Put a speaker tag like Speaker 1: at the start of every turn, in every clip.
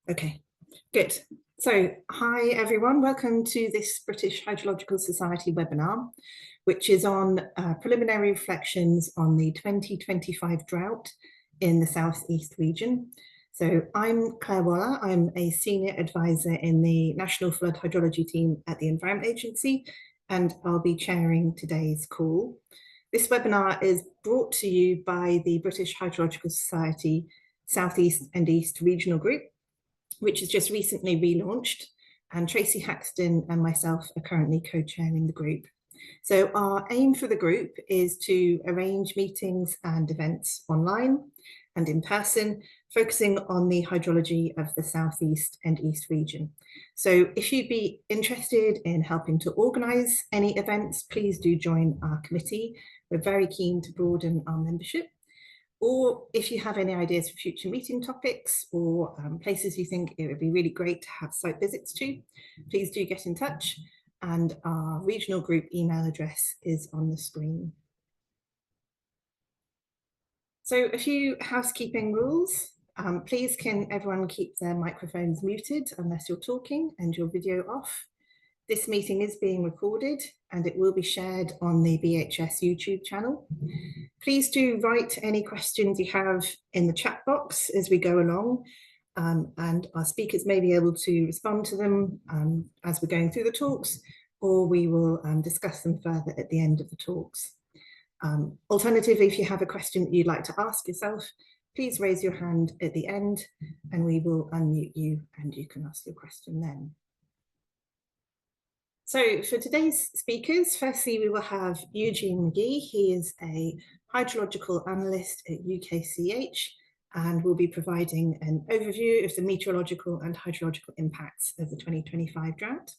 Speaker 1: Okay, good. So, hi everyone, welcome to this British Hydrological Society webinar, which is on preliminary reflections on the 2025 drought in the South East region. So I'm Claire Waller, I'm a senior advisor in the National Flood Hydrology team at the Environment Agency, and I'll be chairing today's call. This webinar is brought to you by the British Hydrological Society South East and East Regional Group, which has just recently relaunched, and Tracy Haxton and myself are currently co-chairing the group. So our aim for the group is to arrange meetings and events online and in person, focusing on the hydrology of the South East and East region. So if you'd be interested in helping to organise any events, please do join our committee. We're very keen to broaden our membership. Or if you have any ideas for future meeting topics or places you think it would be really great to have site visits to, please do get in touch. And our regional group email address is on the screen. So a few housekeeping rules. Please can everyone keep their microphones muted unless you're talking and your video off. This meeting is being recorded and it will be shared on the BHS YouTube channel. Please do write any questions you have in the chat box as we go along, and our speakers may be able to respond to them as we're going through the talks, or we will discuss them further at the end of the talks. Alternatively, if you have a question that you'd like to ask yourself, please raise your hand at the end and we will unmute you and you can ask your question then. So for today's speakers, firstly, we will have Eugene McGee. He is a hydrological analyst at UKCH and will be providing an overview of the meteorological and hydrological impacts of the 2025 drought.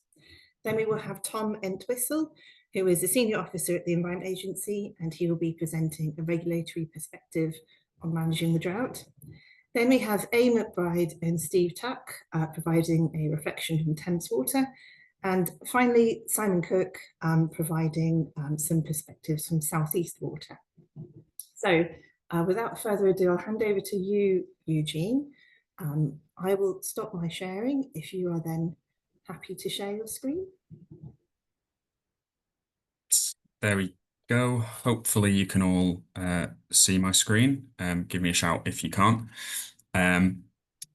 Speaker 1: Then we will have Tom Entwistle, who is a senior officer at the Environment Agency, and he will be presenting a regulatory perspective on managing the drought. Then we have A. McBride and Steve Tuck providing a reflection from Thames Water. And finally, Simon Cook providing some perspectives from Southeast Water. So without further ado, I'll hand over to you, Eugene. I will stop my sharing if you are then happy to share your screen.
Speaker 2: There we go. Hopefully you can all see my screen. Give me a shout if you can't.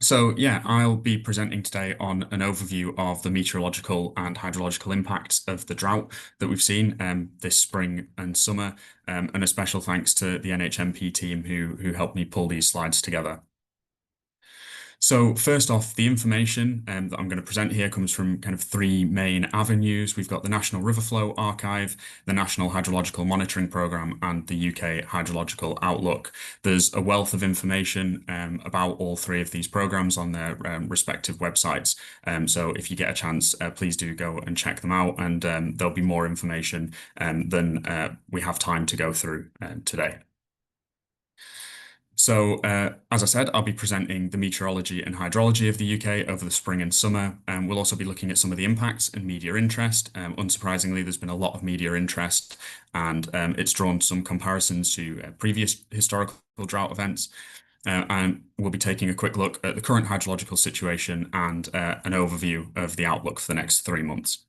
Speaker 2: So yeah, I'll be presenting today on an overview of the meteorological and hydrological impacts of the drought that we've seen this spring and summer, and a special thanks to the NHMP team who helped me pull these slides together. So first off, the information that I'm going to present here comes from kind of three main avenues. We've got the National River Flow Archive, the National Hydrological Monitoring Programme, and the UK Hydrological Outlook. There's a wealth of information about all three of these programmes on their respective websites. So if you get a chance, please do go and check them out, and there'll be more information than we have time to go through today. So, as I said, I'll be presenting the meteorology and hydrology of the UK over the spring and summer. We'll also be looking at some of the impacts and media interest. Unsurprisingly, there's been a lot of media interest, and it's drawn some comparisons to previous historical drought events. And we'll be taking a quick look at the current hydrological situation and an overview of the outlook for the next 3 months.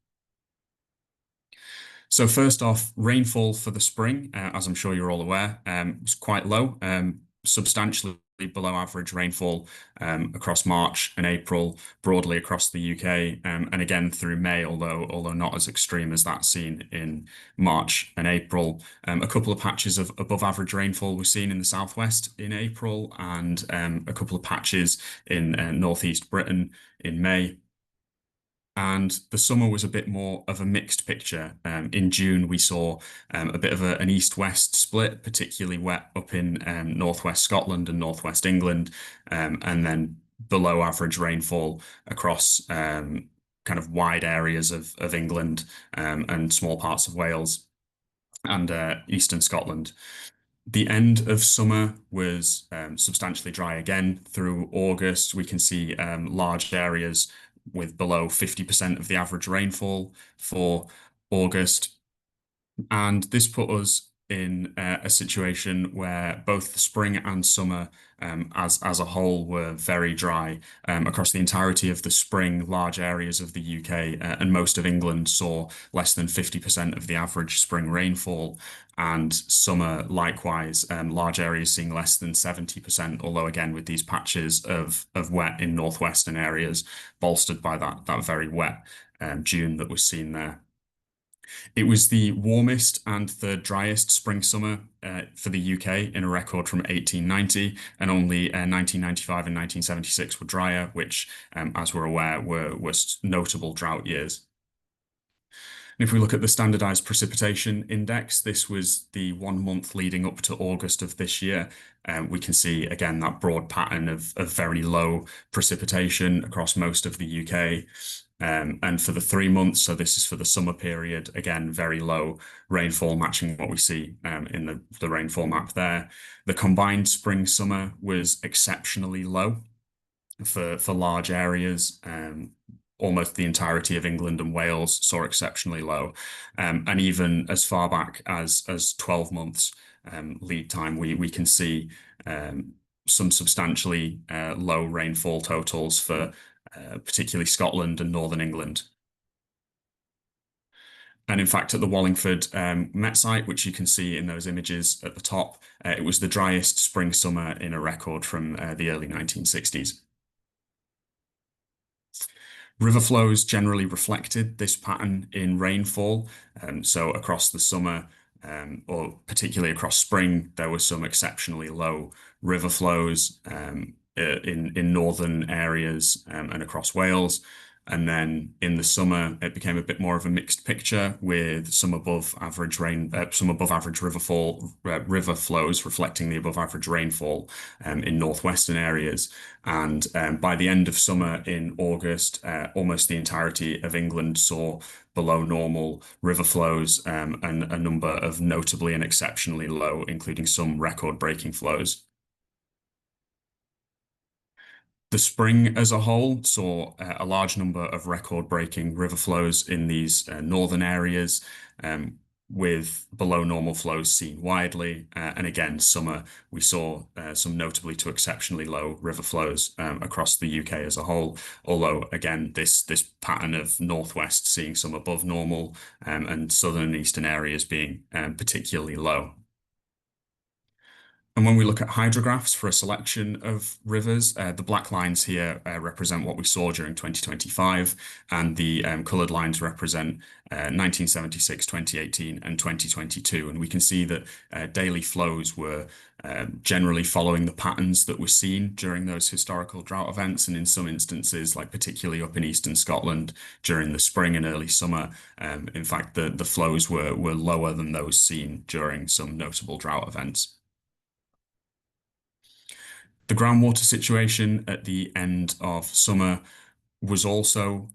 Speaker 2: So first off, rainfall for the spring, as I'm sure you're all aware, was quite low. Substantially below average rainfall across March and April, broadly across the UK, and again through May, although not as extreme as that seen in March and April. A couple of patches of above average rainfall were seen in the southwest in April, and a couple of patches in northeast Britain in May. And the summer was a bit more of a mixed picture. In June, we saw a bit of an east-west split, particularly wet up in northwest Scotland and northwest England, and then below average rainfall across kind of wide areas of England and small parts of Wales and eastern Scotland. The end of summer was substantially dry again. Through August, we can see large areas with below 50% of the average rainfall for August. And this put us in a situation where both the spring and summer, as a whole, were very dry. Across the entirety of the spring, large areas of the UK and most of England saw less than 50% of the average spring rainfall, and summer likewise, large areas seeing less than 70%. Although again, with these patches of wet in northwestern areas, bolstered by that very wet June that was seen there. It was the warmest and the driest spring summer for the UK in a record from 1890, and only 1995 and 1976 were drier, which, as we're aware, were notable drought years. And if we look at the standardized precipitation index, this was the 1 month leading up to August of this year. We can see again that broad pattern of very low precipitation across most of the UK. And for the 3 months, so this is for the summer period, again, very low rainfall, matching what we see in the rainfall map there. The combined spring summer was exceptionally low for large areas. Almost the entirety of England and Wales saw exceptionally low. And even as far back as 12 months lead time, we can see some substantially low rainfall totals for particularly Scotland and Northern England. And in fact, at the Wallingford Met site, which you can see in those images at the top, it was the driest spring summer in a record from the early 1960s. River flows generally reflected this pattern in rainfall. So across the summer, or particularly across spring, there were some exceptionally low river flows in northern areas and across Wales. And then in the summer, it became a bit more of a mixed picture with some above average river flows reflecting the above average rainfall in northwestern areas. And by the end of summer in August, almost the entirety of England saw below normal river flows and a number of notably and exceptionally low, including some record-breaking flows. The spring as a whole saw a large number of record-breaking river flows in these northern areas, with below normal flows seen widely. And again, summer, we saw some notably to exceptionally low river flows across the UK as a whole. Although, again, this pattern of northwest seeing some above normal and southern and eastern areas being particularly low. And when we look at hydrographs for a selection of rivers, the black lines here represent what we saw during 2025, and the coloured lines represent 1976, 2018, and 2022. And we can see that daily flows were generally following the patterns that were seen during those historical drought events, and in some instances, like particularly up in eastern Scotland during the spring and early summer, in fact, the flows were lower than those seen during some notable drought events. The groundwater situation at the end of summer was also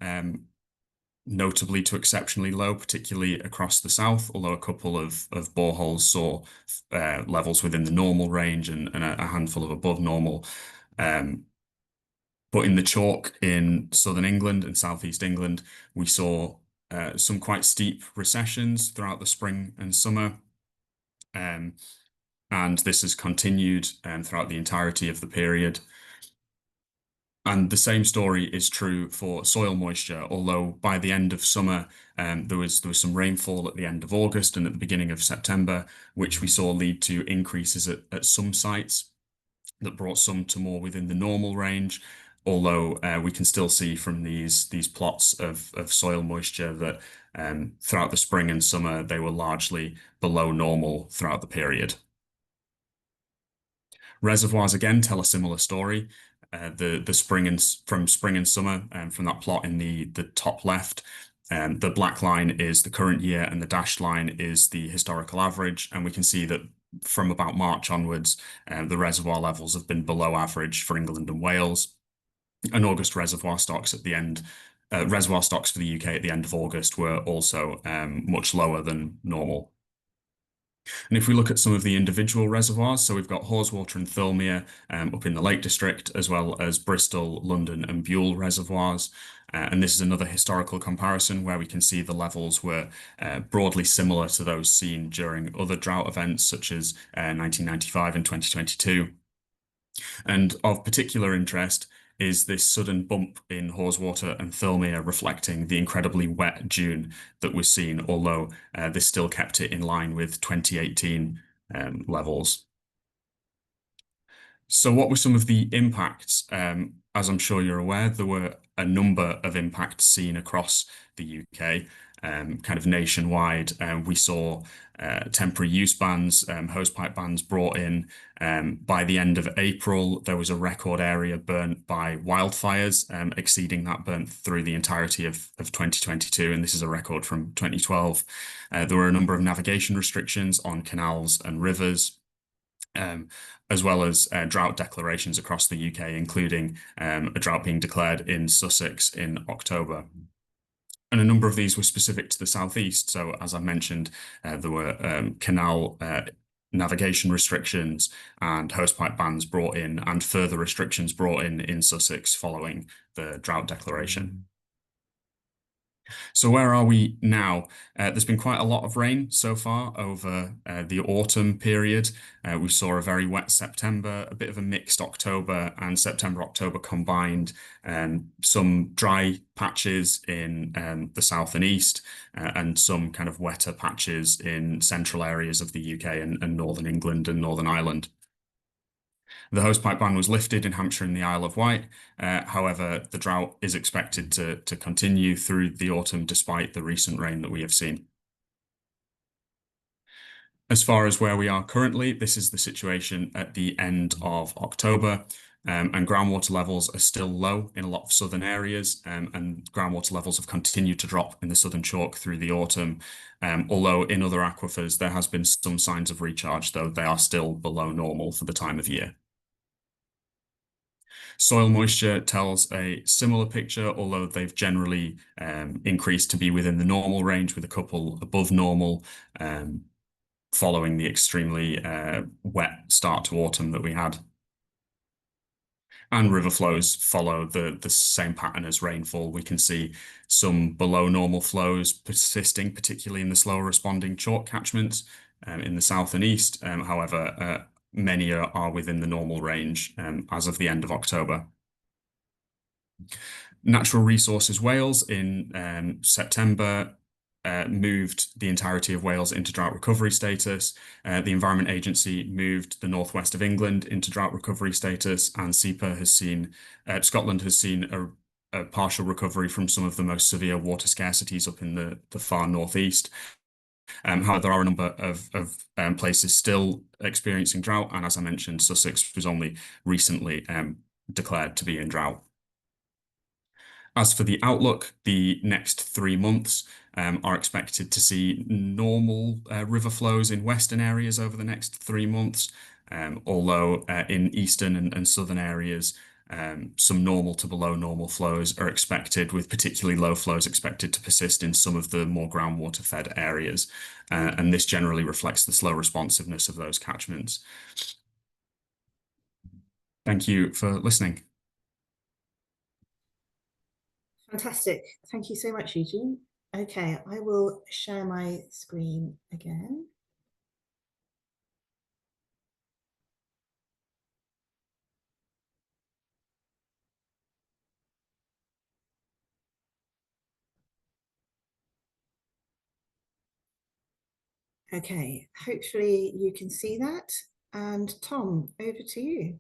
Speaker 2: notably to exceptionally low, particularly across the south, although a couple of boreholes saw levels within the normal range and a handful of above normal. But in the chalk in southern England and southeast England, we saw some quite steep recessions throughout the spring and summer. And this has continued throughout the entirety of the period. And the same story is true for soil moisture, although by the end of summer, there was some rainfall at the end of August and at the beginning of September, which we saw lead to increases at some sites that brought some to more within the normal range. Although we can still see from these plots of soil moisture that throughout the spring and summer, they were largely below normal throughout the period. Reservoirs again tell a similar story. The spring and summer, from that plot in the top left, the black line is the current year and the dashed line is the historical average. And we can see that from about March onwards, the reservoir levels have been below average for England and Wales. And August reservoir stocks at the end, reservoir stocks for the UK at the end of August were also much lower than normal. And if we look at some of the individual reservoirs, so we've got Haweswater and Thirlmere up in the Lake District, as well as Bristol, London and Buell reservoirs. And this is another historical comparison where we can see the levels were broadly similar to those seen during other drought events such as 1995 and 2022. And of particular interest is this sudden bump in Haweswater and Thirlmere, reflecting the incredibly wet June that was seen, although this still kept it in line with 2018 levels. So what were some of the impacts? As I'm sure you're aware, there were a number of impacts seen across the UK, kind of nationwide. We saw temporary use bans, hosepipe bans brought in. By the end of April, there was a record area burnt by wildfires, exceeding that burnt through the entirety of 2022, and this is a record from 2012. There were a number of navigation restrictions on canals and rivers, as well as drought declarations across the UK, including a drought being declared in Sussex in October. And a number of these were specific to the southeast. So, as I mentioned, there were canal navigation restrictions and hosepipe bans brought in, and further restrictions brought in Sussex following the drought declaration. So where are we now? There's been quite a lot of rain so far over the autumn period. We saw a very wet September, a bit of a mixed October, and September-October combined, some dry patches in the south and east, and some kind of wetter patches in central areas of the UK and northern England and Northern Ireland. The hosepipe ban was lifted in Hampshire and the Isle of Wight. However, the drought is expected to continue through the autumn despite the recent rain that we have seen. As far as where we are currently, this is the situation at the end of October, and groundwater levels are still low in a lot of southern areas, and groundwater levels have continued to drop in the Southern Chalk through the autumn. Although in other aquifers there has been some signs of recharge, though they are still below normal for the time of year. Soil moisture tells a similar picture, although they've generally increased to be within the normal range, with a couple above normal, following the extremely wet start to autumn that we had. And river flows follow the same pattern as rainfall. We can see some below normal flows persisting, particularly in the slower responding chalk catchments in the south and east. However, many are within the normal range as of the end of October. Natural Resources Wales in September moved the entirety of Wales into drought recovery status. The Environment Agency moved the northwest of England into drought recovery status, and Scotland has seen a partial recovery from some of the most severe water scarcities up in the far northeast. However, there are a number of places still experiencing drought, and as I mentioned, Sussex was only recently declared to be in drought. As for the outlook, the next 3 months are expected to see normal river flows in western areas over the next 3 months, although in eastern and southern areas, some normal to below normal flows are expected, with particularly low flows expected to persist in some of the more groundwater fed areas. And this generally reflects the slow responsiveness of those catchments. Thank you for listening.
Speaker 1: Fantastic. Thank you so much, Eugene. Okay, I will share my screen again. Okay, hopefully you can see that. And Tom, over to you.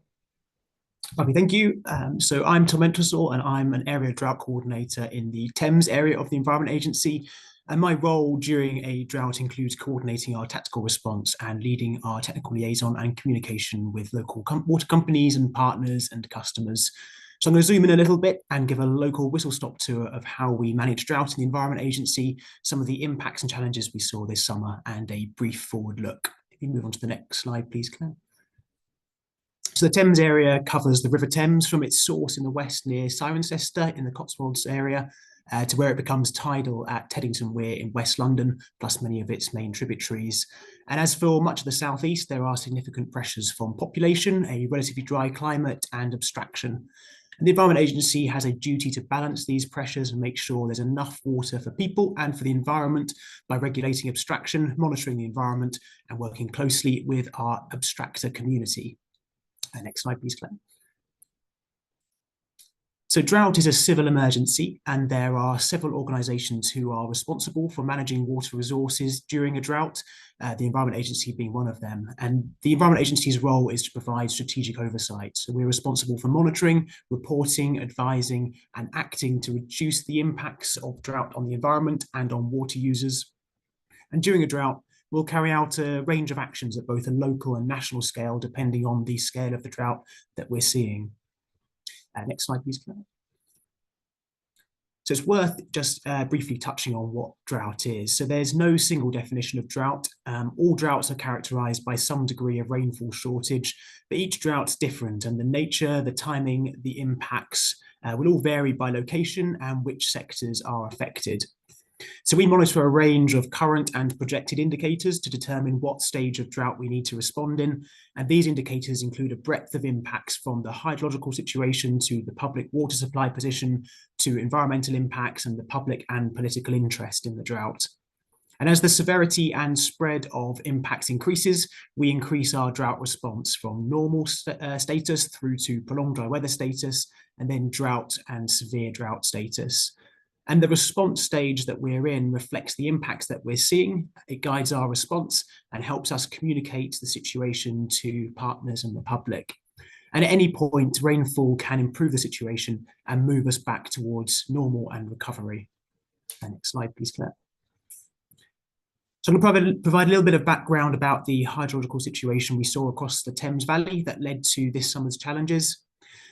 Speaker 3: Lovely, thank you. So I'm Tom Entwistle, and I'm an area drought coordinator in the Thames area of the Environment Agency. And my role during a drought includes coordinating our tactical response and leading our technical liaison and communication with local water companies and partners and customers. So I'm going to zoom in a little bit and give a local whistle-stop tour of how we manage drought in the Environment Agency, some of the impacts and challenges we saw this summer, and a brief forward look. If you move on to the next slide, please, Claire. So the Thames area covers the River Thames from its source in the west near Cirencester in the Cotswolds area to where it becomes tidal at Teddington Weir in West London, plus many of its main tributaries. And as for much of the southeast, there are significant pressures from population, a relatively dry climate, and abstraction. And the Environment Agency has a duty to balance these pressures and make sure there's enough water for people and for the environment by regulating abstraction, monitoring the environment, and working closely with our abstractor community. Next slide, please, Claire. So drought is a civil emergency, and there are several organisations who are responsible for managing water resources during a drought, the Environment Agency being one of them. And the Environment Agency's role is to provide strategic oversight. So we're responsible for monitoring, reporting, advising, and acting to reduce the impacts of drought on the environment and on water users. And during a drought, we'll carry out a range of actions at both a local and national scale, depending on the scale of the drought that we're seeing. Next slide, please, Claire. So it's worth just briefly touching on what drought is. So there's no single definition of drought. All droughts are characterised by some degree of rainfall shortage, but each drought's different, and the nature, the timing, the impacts will all vary by location and which sectors are affected. So we monitor a range of current and projected indicators to determine what stage of drought we need to respond in. And these indicators include a breadth of impacts from the hydrological situation to the public water supply position to environmental impacts and the public and political interest in the drought. And as the severity and spread of impacts increases, we increase our drought response from normal status through to prolonged dry weather status, and then drought and severe drought status. And the response stage that we're in reflects the impacts that we're seeing. It guides our response and helps us communicate the situation to partners and the public. And at any point, rainfall can improve the situation and move us back towards normal and recovery. Next slide, please, Claire. So I'm going to provide a little bit of background about the hydrological situation we saw across the Thames Valley that led to this summer's challenges.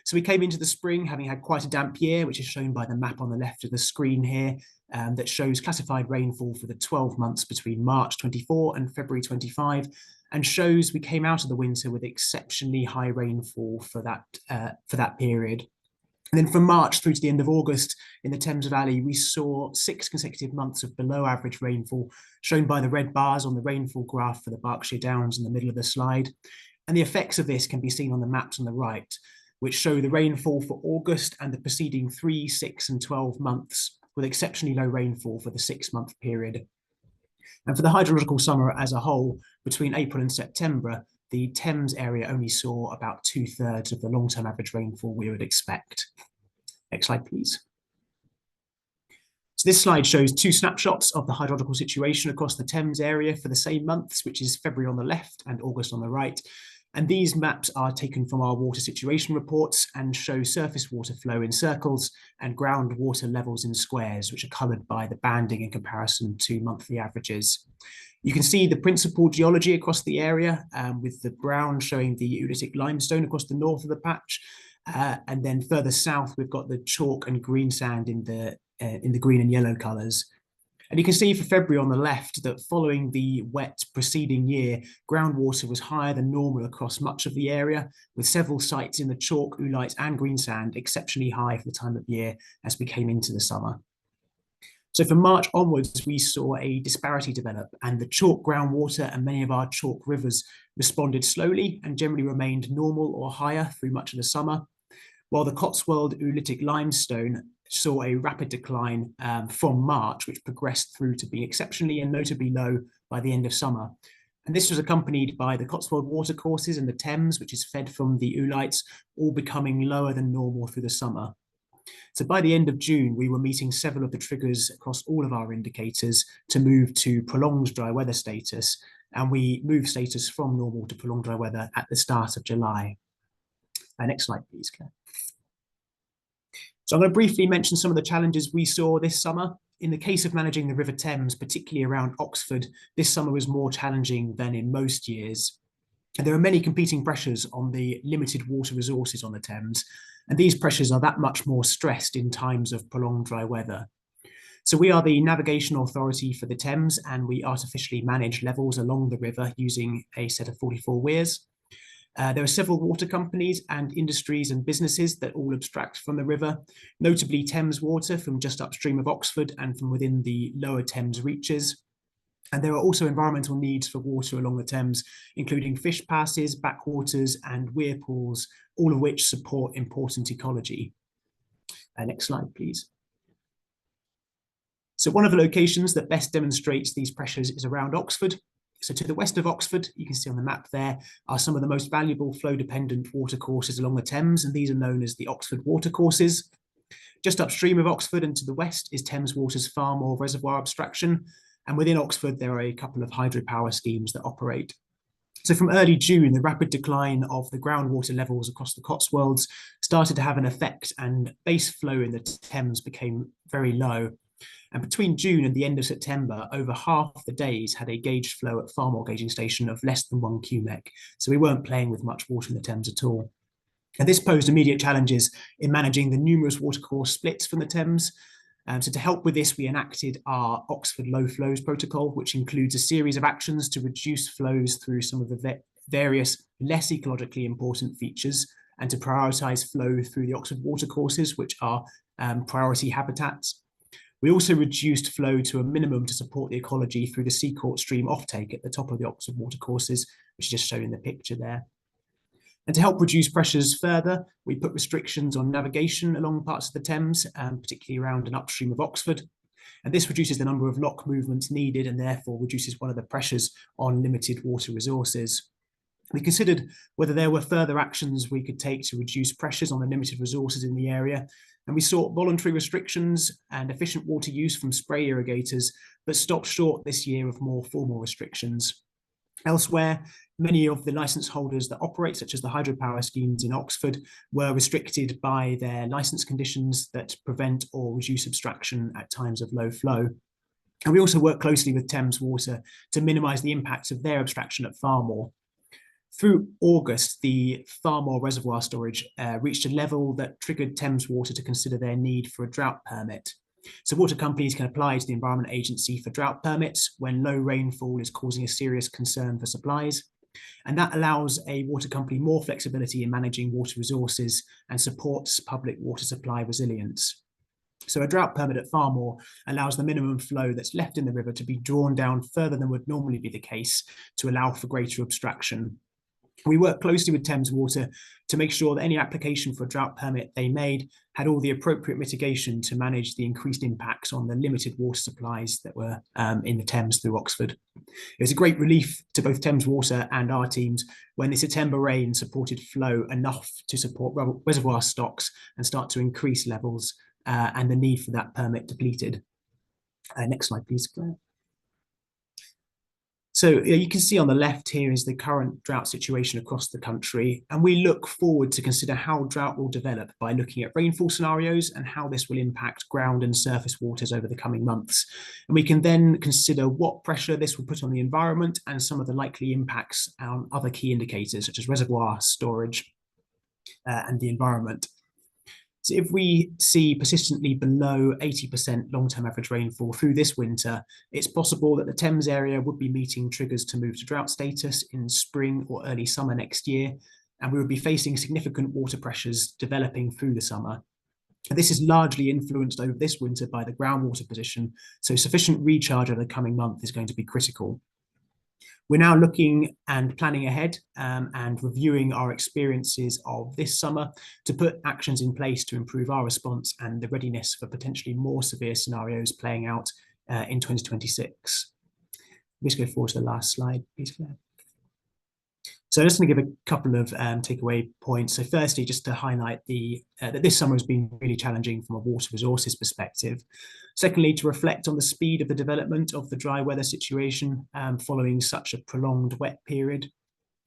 Speaker 3: So we came into the spring having had quite a damp year, which is shown by the map on the left of the screen here, that shows classified rainfall for the 12 months between March 24 and February 25, and shows we came out of the winter with exceptionally high rainfall for that period. And then from March through to the end of August in the Thames Valley, we saw 6 consecutive months of below average rainfall, shown by the red bars on the rainfall graph for the Berkshire Downs in the middle of the slide. And the effects of this can be seen on the maps on the right, which show the rainfall for August and the preceding 3, 6, and 12 months, with exceptionally low rainfall for the 6-month period. And for the hydrological summer as a whole, between April and September, the Thames area only saw about 2/3 of the long-term average rainfall we would expect. Next slide, please. So this slide shows 2 snapshots of the hydrological situation across the Thames area for the same months, which is February on the left and August on the right. And these maps are taken from our water situation reports and show surface water flow in circles and groundwater levels in squares, which are coloured by the banding in comparison to monthly averages. You can see the principal geology across the area, with the brown showing the oolitic limestone across the north of the patch. And then further south, we've got the chalk and green sand in the green and yellow colours. And you can see for February on the left that following the wet preceding year, groundwater was higher than normal across much of the area, with several sites in the chalk, oolite and green sand exceptionally high for the time of year as we came into the summer. So from March onwards, we saw a disparity develop, and the chalk groundwater and many of our chalk rivers responded slowly and generally remained normal or higher through much of the summer, while the Cotswold oolitic limestone saw a rapid decline from March, which progressed through to being exceptionally and notably low by the end of summer. And this was accompanied by the Cotswold watercourses and the Thames, which is fed from the oolites, all becoming lower than normal through the summer. So by the end of June, we were meeting several of the triggers across all of our indicators to move to prolonged dry weather status, and we moved status from normal to prolonged dry weather at the start of July. Next slide, please, Claire. So I'm going to briefly mention some of the challenges we saw this summer. In the case of managing the River Thames, particularly around Oxford, this summer was more challenging than in most years. And there are many competing pressures on the limited water resources on the Thames, and these pressures are that much more stressed in times of prolonged dry weather. So we are the navigation authority for the Thames, and we artificially manage levels along the river using a set of 44 weirs. There are several water companies and industries and businesses that all abstract from the river, notably Thames Water from just upstream of Oxford and from within the lower Thames reaches. And there are also environmental needs for water along the Thames, including fish passes, backwaters and weir pools, all of which support important ecology. Next slide, please. So one of the locations that best demonstrates these pressures is around Oxford. So to the west of Oxford, you can see on the map there, are some of the most valuable flow-dependent watercourses along the Thames, and these are known as the Oxford watercourses. Just upstream of Oxford and to the west is Thames Water's Farmore reservoir abstraction, and within Oxford there are a couple of hydropower schemes that operate. So from early June, the rapid decline of the groundwater levels across the Cotswolds started to have an effect, and base flow in the Thames became very low. And between June and the end of September, over half the days had a gauged flow at Farmore gauging station of less than 1 cubic. So we weren't playing with much water in the Thames at all. And this posed immediate challenges in managing the numerous watercourse splits from the Thames. So to help with this, we enacted our Oxford Low Flows Protocol, which includes a series of actions to reduce flows through some of the various less ecologically important features, and to prioritise flow through the Oxford watercourses, which are priority habitats. We also reduced flow to a minimum to support the ecology through the Seacourt stream offtake at the top of the Oxford watercourses, which is just shown in the picture there. And to help reduce pressures further, we put restrictions on navigation along parts of the Thames, particularly around and upstream of Oxford. And this reduces the number of lock movements needed, and therefore reduces one of the pressures on limited water resources. We considered whether there were further actions we could take to reduce pressures on the limited resources in the area, and we sought voluntary restrictions and efficient water use from spray irrigators, but stopped short this year of more formal restrictions. Elsewhere, many of the licence holders that operate, such as the hydropower schemes in Oxford, were restricted by their licence conditions that prevent or reduce abstraction at times of low flow. And we also work closely with Thames Water to minimise the impacts of their abstraction at Farmore. Through August, the Farmore reservoir storage reached a level that triggered Thames Water to consider their need for a drought permit. So water companies can apply to the Environment Agency for drought permits when low rainfall is causing a serious concern for supplies. And that allows a water company more flexibility in managing water resources and supports public water supply resilience. So a drought permit at Farmore allows the minimum flow that's left in the river to be drawn down further than would normally be the case to allow for greater abstraction. We work closely with Thames Water to make sure that any application for a drought permit they made had all the appropriate mitigation to manage the increased impacts on the limited water supplies that were in the Thames through Oxford. It was a great relief to both Thames Water and our teams when the September rain supported flow enough to support reservoir stocks and start to increase levels, and the need for that permit depleted. Next slide, please, Claire. So you can see on the left here is the current drought situation across the country, and we look forward to consider how drought will develop by looking at rainfall scenarios and how this will impact ground and surface waters over the coming months. And we can then consider what pressure this will put on the environment and some of the likely impacts on other key indicators such as reservoir storage and the environment. So if we see persistently below 80% long-term average rainfall through this winter, it's possible that the Thames area would be meeting triggers to move to drought status in spring or early summer next year, and we would be facing significant water pressures developing through the summer. And this is largely influenced over this winter by the groundwater position, so sufficient recharge over the coming month is going to be critical. We're now looking and planning ahead and reviewing our experiences of this summer to put actions in place to improve our response and the readiness for potentially more severe scenarios playing out in 2026. Let's go forward to the last slide, please, Claire. So I'm just going to give a couple of takeaway points. So firstly, just to highlight that this summer has been really challenging from a water resources perspective. Secondly, to reflect on the speed of the development of the dry weather situation following such a prolonged wet period.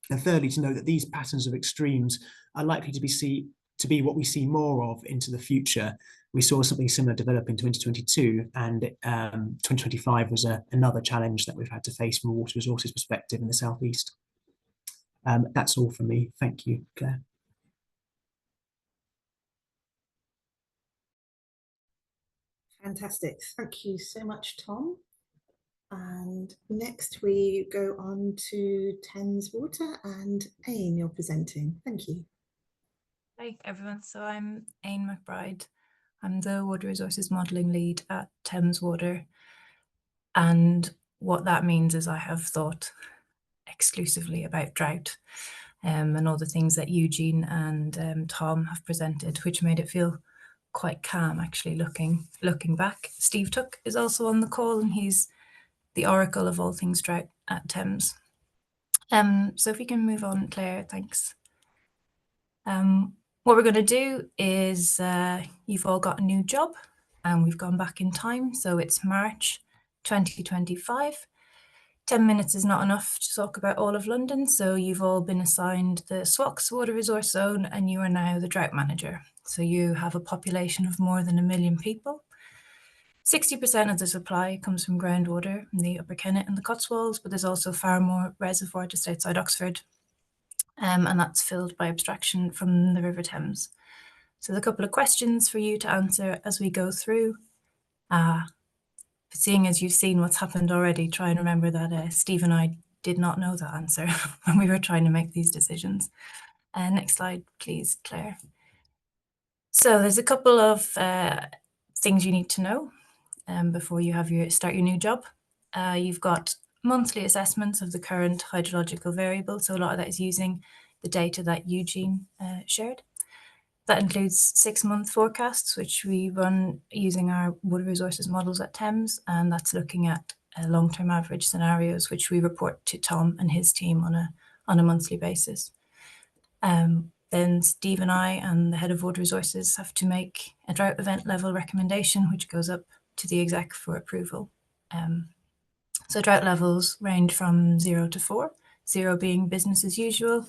Speaker 3: And thirdly, to note that these patterns of extremes are likely to be what we see more of into the future. We saw something similar develop in 2022, and 2025 was another challenge that we've had to face from a water resources perspective in the southeast. That's all from me. Thank you, Claire.
Speaker 1: Fantastic. Thank you so much, Tom. And next we go on to Thames Water, and Aine, you're presenting. Thank you.
Speaker 4: Hi everyone, so I'm Aine McBride. I'm the Water Resources Modelling Lead at Thames Water, and what that means is I have thought exclusively about drought and all the things that Eugene and Tom have presented, which made it feel quite calm actually looking back. Steve Tuck is also on the call, and he's the oracle of all things drought at Thames. So if we can move on, Claire, thanks. What we're going to do is you've all got a new job, and we've gone back in time. So it's March 2025. 10 minutes is not enough to talk about all of London. So you've all been assigned the SWOX water resource zone, and you are now the drought manager. So you have a population of more than 1 million people. 60% of the supply comes from groundwater in the Upper Kennet and the Cotswolds, but there's also Farmore Reservoir just outside Oxford. And that's filled by abstraction from the River Thames. So there's a couple of questions for you to answer as we go through. Seeing as you've seen what's happened already, try and remember that Steve and I did not know that answer when we were trying to make these decisions. Next slide, please, Claire. So there's a couple of things you need to know before you start your new job. You've got monthly assessments of the current hydrological variable. So a lot of that is using the data that Eugene shared. That includes 6-month forecasts, which we run using our water resources models at Thames, and that's looking at long-term average scenarios, which we report to Tom and his team on a monthly basis. Then Steve and I and the head of water resources have to make a drought event level recommendation, which goes up to the exec for approval. So drought levels range from 0 to 4, 0 being business as usual.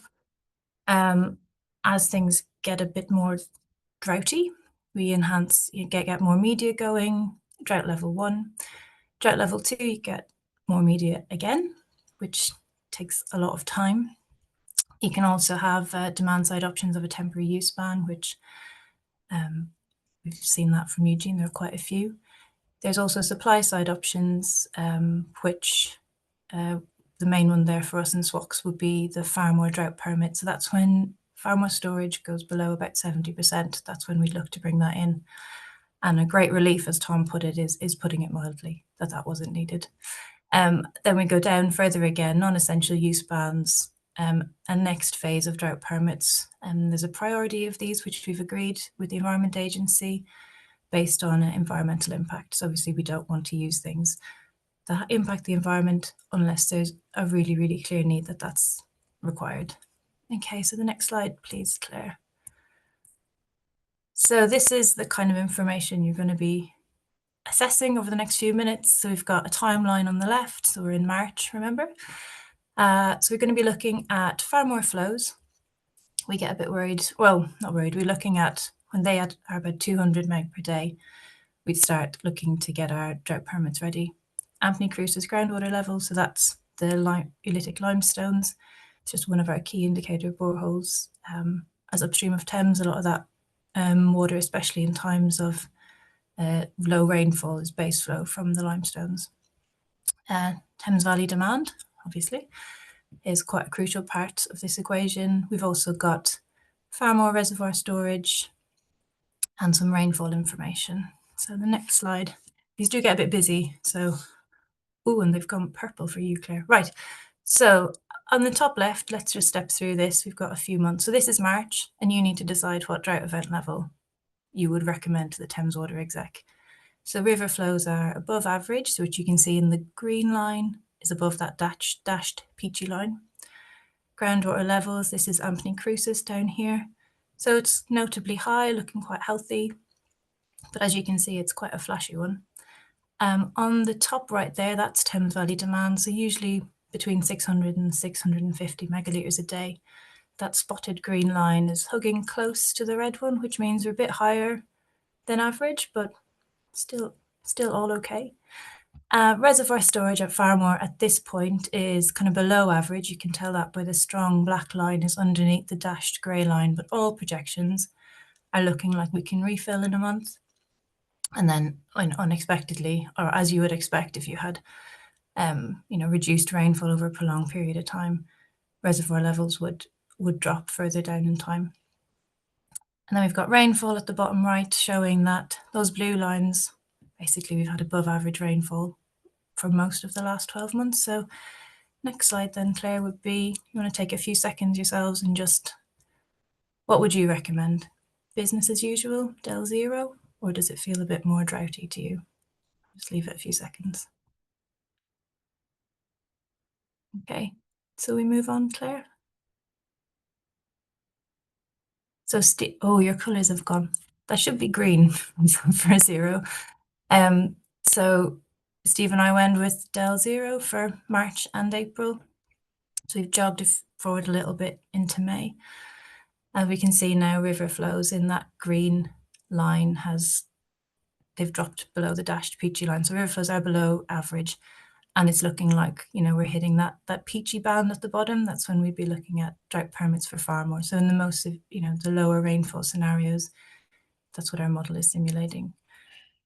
Speaker 4: As things get a bit more droughty, we enhance, you get more media going, drought level 1. Drought level 2, you get more media again, which takes a lot of time. You can also have demand side options of a temporary use ban, which we've seen that from Eugene, there are quite a few. There's also supply side options, which the main one there for us in SWOX would be the Farmore drought permit. So that's when Farmore storage goes below about 70%. That's when we'd look to bring that in. And a great relief, as Tom put it, is putting it mildly, that wasn't needed. Then we go down further again, non-essential use bans, and next phase of drought permits. And there's a priority of these, which we've agreed with the Environment Agency based on environmental impact. So obviously we don't want to use things that impact the environment unless there's a really, really clear need that's required. Okay, so the next slide, please, Claire. So this is the kind of information you're going to be assessing over the next few minutes. So we've got a timeline on the left. So we're in March, remember? So we're going to be looking at Farmore flows. We get a bit worried. Well, not worried. We're looking at when they are about 200 meg per day, we'd start looking to get our drought permits ready. Anthony Cruise's groundwater level, so that's the Ulitic limestones. It's just one of our key indicator boreholes. As upstream of Thames, a lot of that water, especially in times of low rainfall, is base flow from the limestones. Thames Valley demand, obviously, is quite a crucial part of this equation. We've also got Farmore reservoir storage and some rainfall information. So the next slide, these do get a bit busy. So, oh, and they've gone purple for you, Claire. Right, so on the top left, let's just step through this. We've got a few months. So this is March, and you need to decide what drought event level you would recommend to the Thames Water Exec. So river flows are above average, so which you can see in the green line is above that dashed peachy line. Groundwater levels, this is Anthony Cruises down here. So it's notably high, looking quite healthy, but as you can see, it's quite a flashy one. On the top right there, that's Thames Valley demand, so usually between 600 and 650 megalitres a day. That spotted green line is hugging close to the red one, which means we're a bit higher than average, but still all okay. Reservoir storage at Farmore at this point is kind of below average. You can tell that by the strong black line is underneath the dashed grey line, but all projections are looking like we can refill in a month. And then unexpectedly, or as you would expect if you had reduced rainfall over a prolonged period of time, reservoir levels would drop further down in time. And then we've got rainfall at the bottom right, showing that those blue lines, basically we've had above average rainfall for most of the last 12 months. So next slide then, Claire, would be, you want to take a few seconds yourselves and just, what would you recommend? business as usual, Del 0, or does it feel a bit more droughty to you? Just leave it a few seconds. Okay, so we move on, Claire. So, oh, your colours have gone. That should be green for 0. So Steve and I went with Del 0 for March and April. So we've jogged forward a little bit into May. And we can see now river flows in that green line they've dropped below the dashed peachy line. So river flows are below average. And it's looking like, we're hitting that peachy band at the bottom. That's when we'd be looking at drought permits for far more. So in the most of, the lower rainfall scenarios, that's what our model is simulating.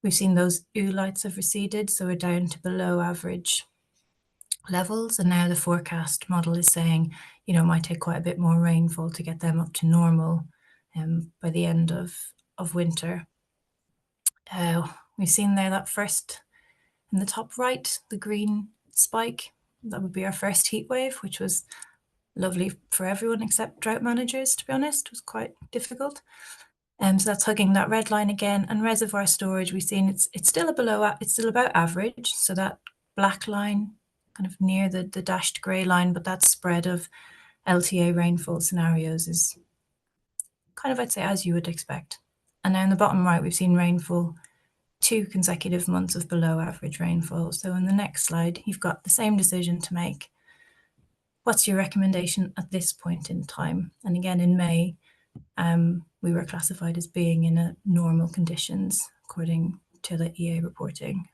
Speaker 4: We've seen those oolites have receded, so we're down to below average levels. And now the forecast model is saying, it might take quite a bit more rainfall to get them up to normal by the end of winter. We've seen there that first, in the top right, the green spike. That would be our first heat wave, which was lovely for everyone except drought managers, to be honest. It was quite difficult. So that's hugging that red line again. And reservoir storage, we've seen it's still it's still about average. So that black line kind of near the dashed grey line, but that spread of LTA rainfall scenarios is kind of, I'd say, as you would expect. And now in the bottom right, we've seen rainfall 2 consecutive months of below average rainfall. So in the next slide, you've got the same decision to make. What's your recommendation at this point in time? And again, in May, we were classified as being in a normal conditions according to the EA reporting.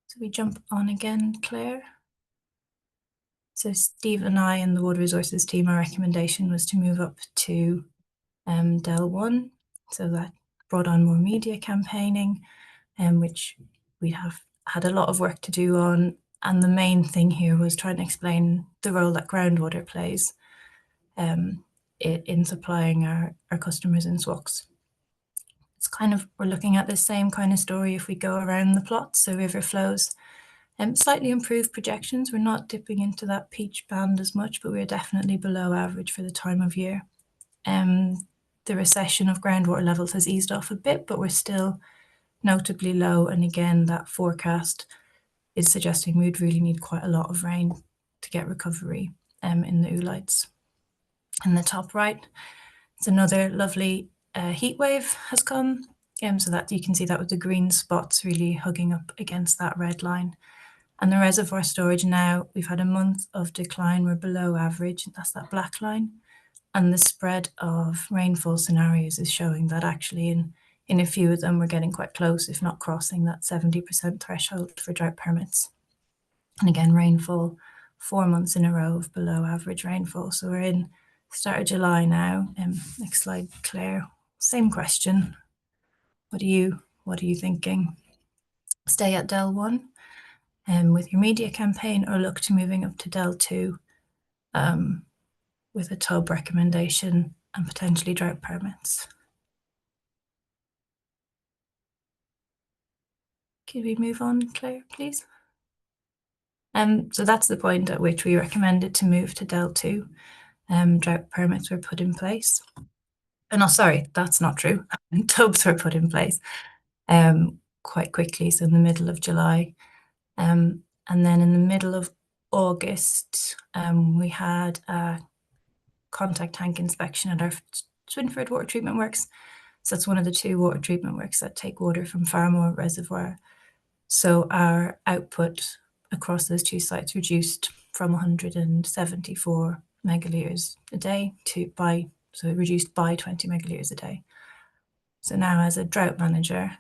Speaker 4: So we jump on again, Claire. So Steve and I and the Water Resources team, our recommendation was to move up to Del 1. So that brought on more media campaigning, which we have had a lot of work to do on. And the main thing here was trying to explain the role that groundwater plays in supplying our customers in SWOCs. It's kind of, we're looking at the same kind of story if we go around the plot. So river flows, slightly improved projections. We're not dipping into that peach band as much, but we're definitely below average for the time of year. The recession of groundwater levels has eased off a bit, but we're still notably low. And again, that forecast is suggesting we'd really need quite a lot of rain to get recovery in the oolites. In the top right, it's another lovely heat wave has come. So that you can see that with the green spots really hugging up against that red line. And the reservoir storage now, we've had a month of decline, we're below average, that's that black line. And the spread of rainfall scenarios is showing that actually in a few of them, we're getting quite close, if not crossing that 70% threshold for drought permits. And again, rainfall 4 months in a row of below average rainfall. So we're in start of July now. Next slide, Claire. Same question. What are you thinking? Stay at Del 1 with your media campaign, or look to moving up to Del 2 with a tub recommendation and potentially drought permits? Could we move on, Claire, please? So that's the point at which we recommended to move to Del 2. Drought permits were put in place. No, sorry, that's not true. Tubs were put in place quite quickly, so in the middle of July. And then in the middle of August, we had a contact tank inspection at our Swinford Water Treatment Works. So that's one of the 2 water treatment works that take water from Farmore Reservoir. So our output across those 2 sites reduced from 174 megalitres a day so it reduced by 20 megalitres a day. So now, as a drought manager,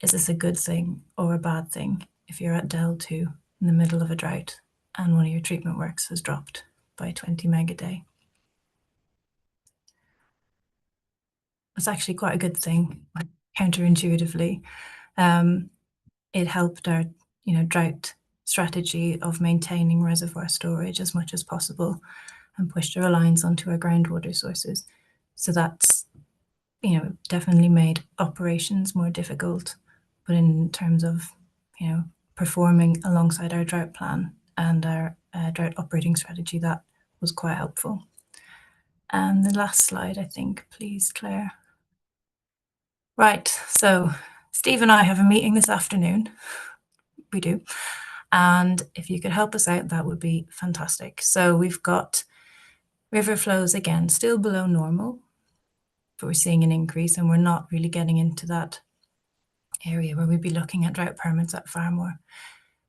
Speaker 4: is this a good thing or a bad thing if you're at Del 2 in the middle of a drought and one of your treatment works has dropped by 20 meg a day? It's actually quite a good thing, counterintuitively. It helped our drought strategy of maintaining reservoir storage as much as possible and pushed a reliance onto our groundwater sources. So that's definitely made operations more difficult, but in terms of performing alongside our drought plan and our drought operating strategy, that was quite helpful. And the last slide, I think, please, Claire. Right, so Steve and I have a meeting this afternoon. We do. And if you could help us out, that would be fantastic. So we've got river flows again, still below normal, but we're seeing an increase, and we're not really getting into that area where we'd be looking at drought permits at Farmore.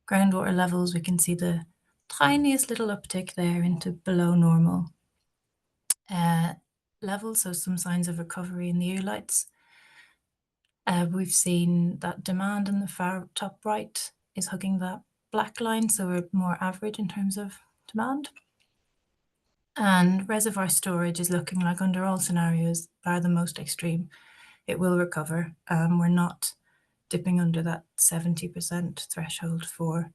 Speaker 4: Groundwater levels, we can see the tiniest little uptick there into below normal levels, so some signs of recovery in the oolites. We've seen that demand in the far top right is hugging that black line, so we're more average in terms of demand. And reservoir storage is looking like, under all scenarios, bar the most extreme, it will recover. We're not dipping under that 70% threshold for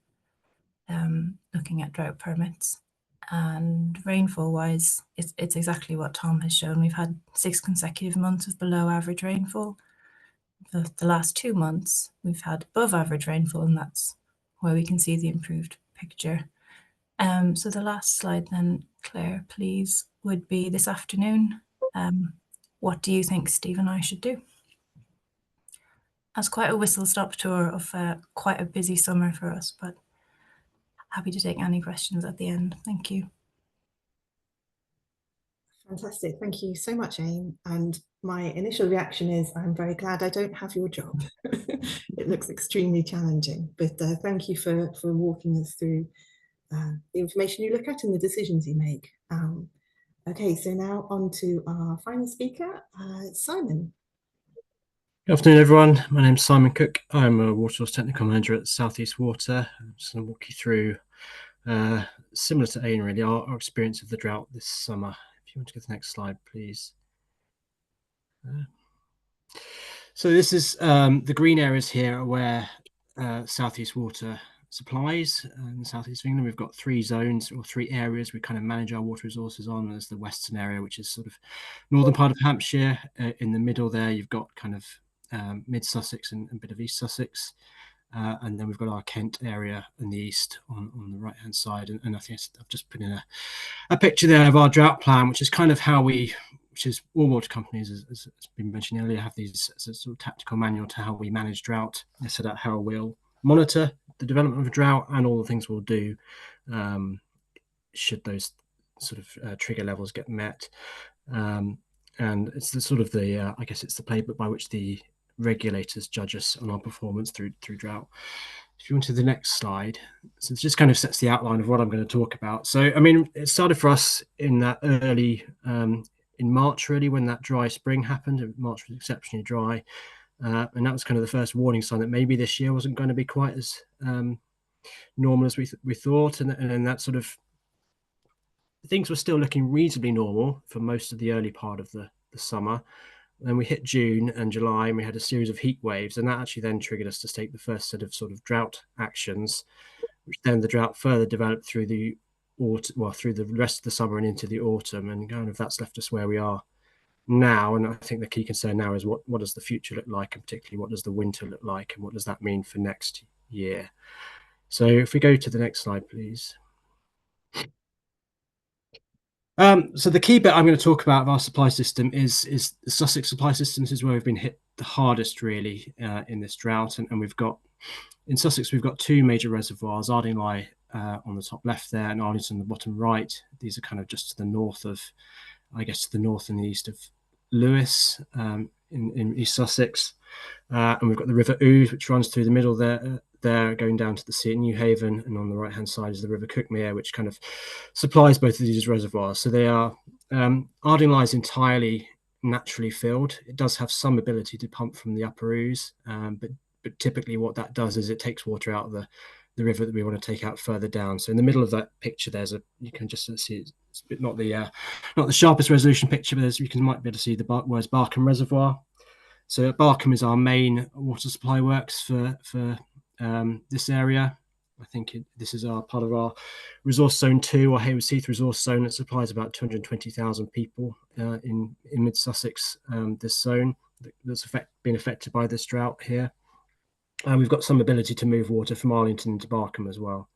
Speaker 4: looking at drought permits. And rainfall wise, it's exactly what Tom has shown. We've had 6 consecutive months of below average rainfall. The last 2 months, we've had above average rainfall, and that's where we can see the improved picture. So the last slide then, Claire, please, would be this afternoon. What do you think Steve and I should do? That's quite a whistle-stop tour of quite a busy summer for us, but happy to take any questions at the end. Thank you.
Speaker 1: Fantastic. Thank you so much, Aim. And my initial reaction is I'm very glad I don't have your job. It looks extremely challenging, but thank you for walking us through the information you look at and the decisions you make. Okay, so now on to our final speaker, Simon.
Speaker 5: Good afternoon, everyone. My name's Simon Cook. I'm a water source technical manager at South East Water. I'm just going to walk you through, similar to Ain, really, our experience of the drought this summer. If you want to go to the next slide, please. So this is the green areas here are where South East Water supplies in the southeast of England. We've got 3 zones or 3 areas we kind of manage our water resources on. There's the western area, which is sort of northern part of Hampshire. In the middle there, you've got kind of mid Sussex and a bit of East Sussex. And then we've got our Kent area in the east on the right hand side. And I think I've just put in a picture there of our drought plan, which is kind of how which is all water companies, as been mentioned earlier, have these as a sort of tactical manual to how we manage drought. They set out how we'll monitor the development of a drought and all the things we'll do should those sort of trigger levels get met. And it's the sort of the I guess it's the playbook by which the regulators judge us on our performance through drought. If you want to the next slide, so it just kind of sets the outline of what I'm going to talk about. So I mean, it started for us in that early in March, really, when that dry spring happened. March was exceptionally dry, and that was kind of the first warning sign that maybe this year wasn't going to be quite as normal as we thought. And then that sort of things were still looking reasonably normal for most of the early part of the summer. Then we hit June and July, and we had a series of heat waves, and that actually then triggered us to take the first set of sort of drought actions, which then the drought further developed through the through the rest of the summer and into the autumn, and kind of that's left us where we are now. And I think the key concern now is what does the future look like, and particularly what does the winter look like, and what does that mean for next year. So if we go to the next slide, please. So the key bit I'm going to talk about of our supply system is the Sussex supply system. This is where we've been hit the hardest, really, in this drought. And we've got, in Sussex, we've got 2 major reservoirs, Ardingly on the top left there and Arlington on the bottom right. These are kind of just to the north of, I guess, to the north and the east of Lewes in East Sussex. And we've got the River Ouse, which runs through the middle there going down to the sea at Newhaven, and on the right hand side is the River Cuckmere, which kind of supplies both of these reservoirs. So they are Ardingly is entirely naturally filled. It does have some ability to pump from the upper Ouse, but typically what that does is it takes water out of the river that we want to take out further down. So in the middle of that picture, you can just see it's not the sharpest resolution picture, but you might be able to see the words Barkham Reservoir. So Barkham is our main water supply works for this area. I think this is part of our resource zone 2, or Haywards Heath resource zone. It supplies about 220,000 people in mid Sussex. This zone that's been affected by this drought here. We've got some ability to move water from Arlington to Barkham as well.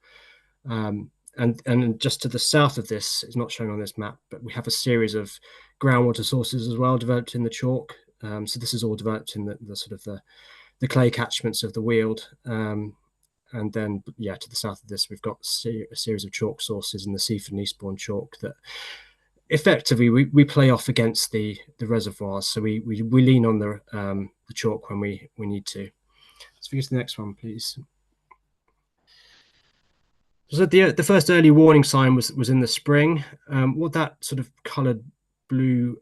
Speaker 5: And And just to the south of this, it's not shown on this map, but we have a series of groundwater sources as well developed in the chalk. So this is all developed in the sort of the clay catchments of the Weald. And then, yeah, to the south of this, we've got a series of chalk sources in the Seaford and Eastbourne chalk that effectively we play off against the reservoirs. So we lean on the chalk when we need to. Let's go to the next one, please. So the first early warning sign was in the spring. What that sort of coloured blue,